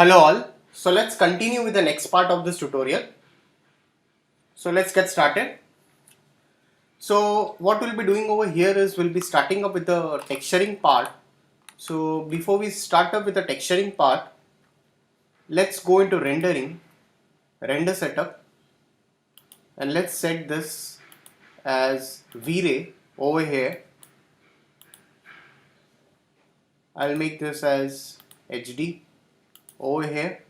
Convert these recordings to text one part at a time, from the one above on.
Hello all. So let's continue with the next part of this tutorial. So let's get started. So what we'll be doing over here is we'll be starting up with the texturing part. So before we start up with the texturing part, let's go into rendering, render setup, and let's set this as V-Ray over here. I'll make this as HD over here.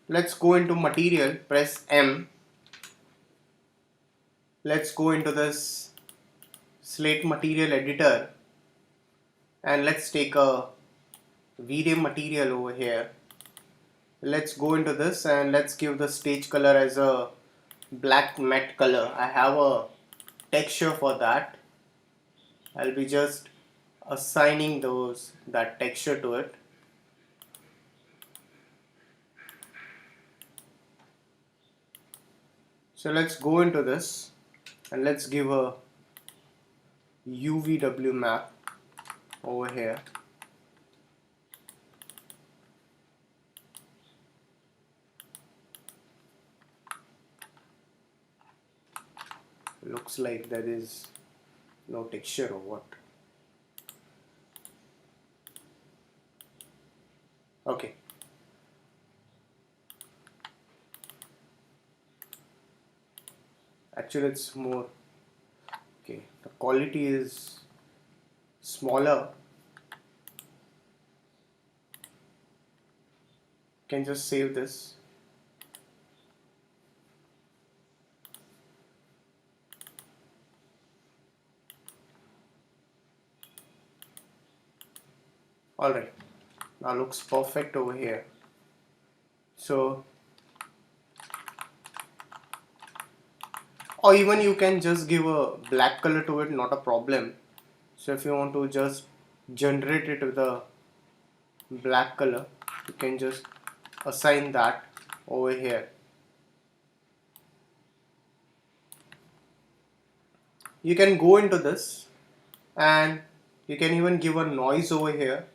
Let's go into material, press M. Let's go into this slate material editor and let's take a V-Ray material over here. Let's go into this and let's give the stage color as a black matte color. I have a texture for that. I'll be just assigning that texture to it. So let's go into this and let's give a UVW map over here. Looks like there is no texture or what. Okay. Actually it's more, okay, the quality is smaller. Can just save this. Alright, now looks perfect over here. So, or even you can just give a black color to it, not a problem. So if you want to just generate it with a black color, you can just assign that over here. You can go into this and you can even give a noise over here.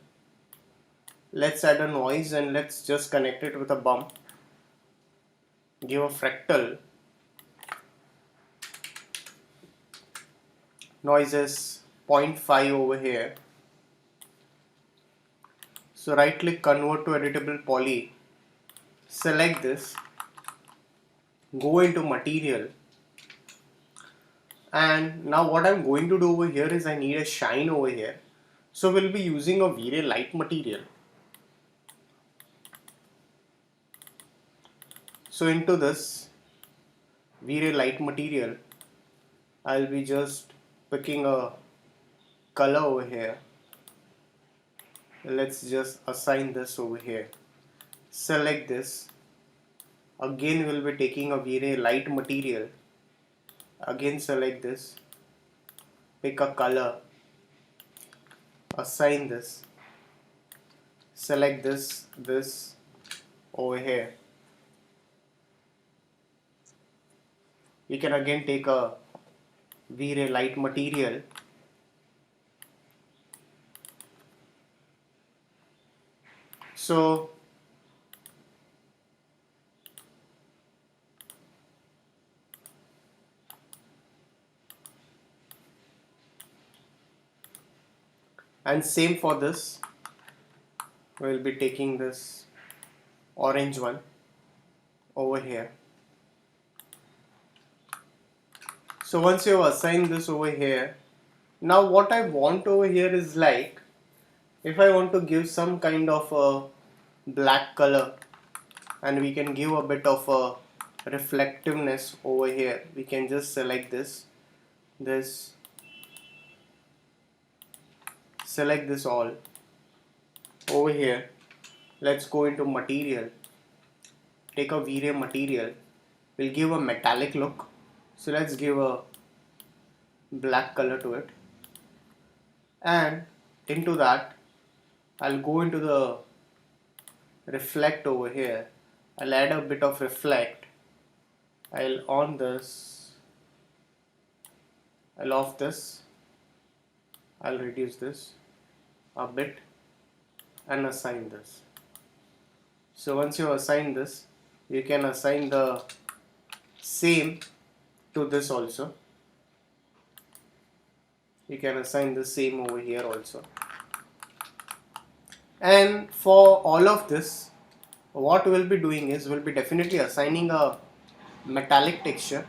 Let's add a noise and let's just connect it with a bump. Give a fractal. Noise is 0.5 over here. So right click, convert to editable poly. Select this. Go into material. And now what I'm going to do over here is I need a shine over here. So we'll be using a V-Ray light material. So into this V-Ray light material, I'll be just picking a color over here. Let's just assign this over here. Select this. Again we'll be taking a V-Ray light material. Again select this. Pick a color. Assign this. Select this over here. You can again take a V-Ray light material. So and same for this, we'll be taking this orange one over here. So once you have assigned this over here, now what I want over here is like, if I want to give some kind of a black color and we can give a bit of a reflectiveness over here, we can just select this, select this all over here. Let's go into material, take a V-Ray material, we'll give a metallic look. So let's give a black color to it, and into that I'll go into the reflect over here. I'll add a bit of reflect. I'll on this, I'll off this, I'll reduce this a bit and assign this. So once you assign this, you can assign the same to this also. You can assign the same over here also. And for all of this, what we'll be doing is we'll be definitely assigning a metallic texture.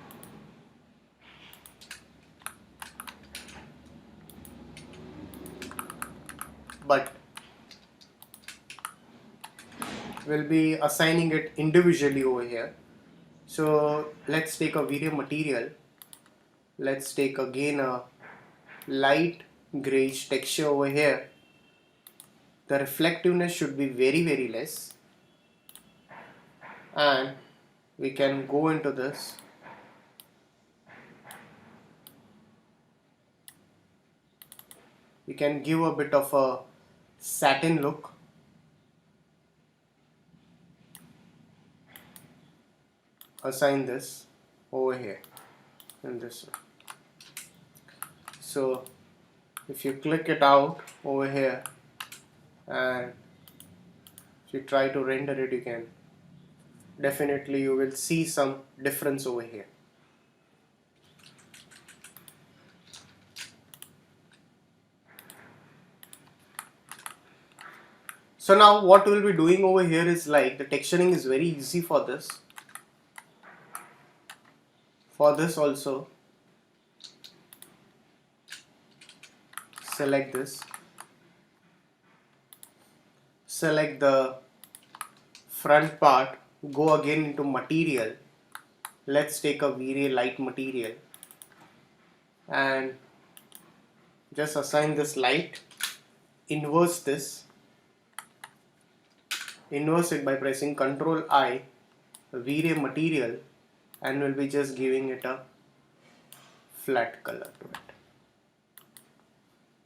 But we'll be assigning it individually over here. So let's take a V-Ray material. Let's take again a light grayish texture over here. The reflectiveness should be very less, and we can go into this. We can give a bit of a satin look. Assign this over here in this one. So if you click it out over here and if you try to render it, you can definitely, you will see some difference over here. So now what we'll be doing over here is like the texturing is very easy for this. For this also, select this, select the front part, go again into material. Let's take a V-Ray light material and just assign this light, inverse this, inverse it by pressing Ctrl I, V-Ray material, and we'll be just giving it a flat color to it.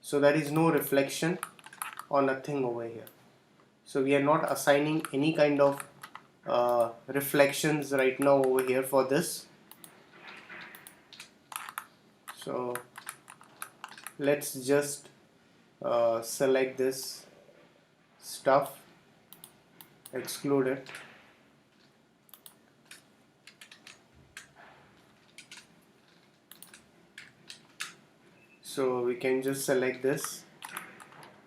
So there is no reflection or nothing over here. So we are not assigning any kind of reflections right now over here for this. So let's just select this stuff, exclude it. So we can just select this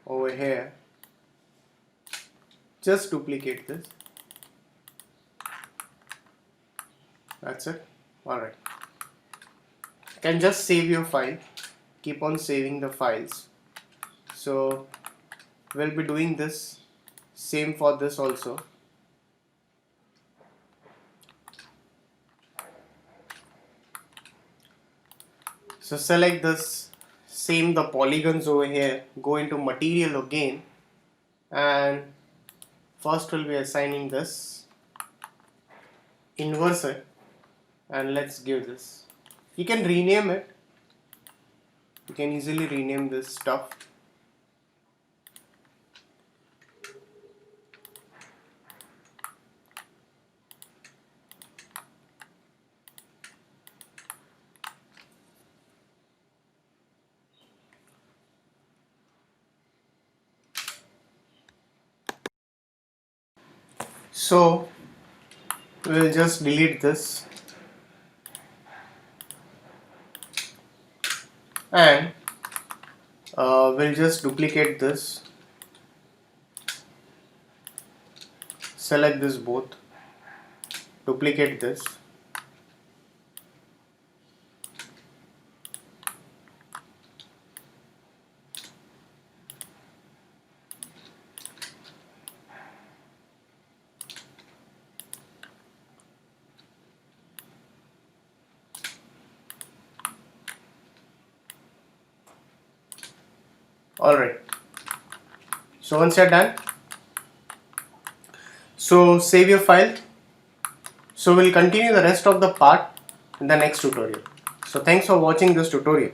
over here, just duplicate this. That's it. Alright. You can just save your file, keep on saving the files. So we'll be doing this same for this also. So select this, same the polygons over here, go into material again, and first we'll be assigning this, inverse it, and let's give this. You can rename it. You can easily rename this stuff. So we'll just delete this and we'll just duplicate this, select this both, duplicate this, alright. So once you're done, so save your file. So we'll continue the rest of the part in the next tutorial. So thanks for watching this tutorial.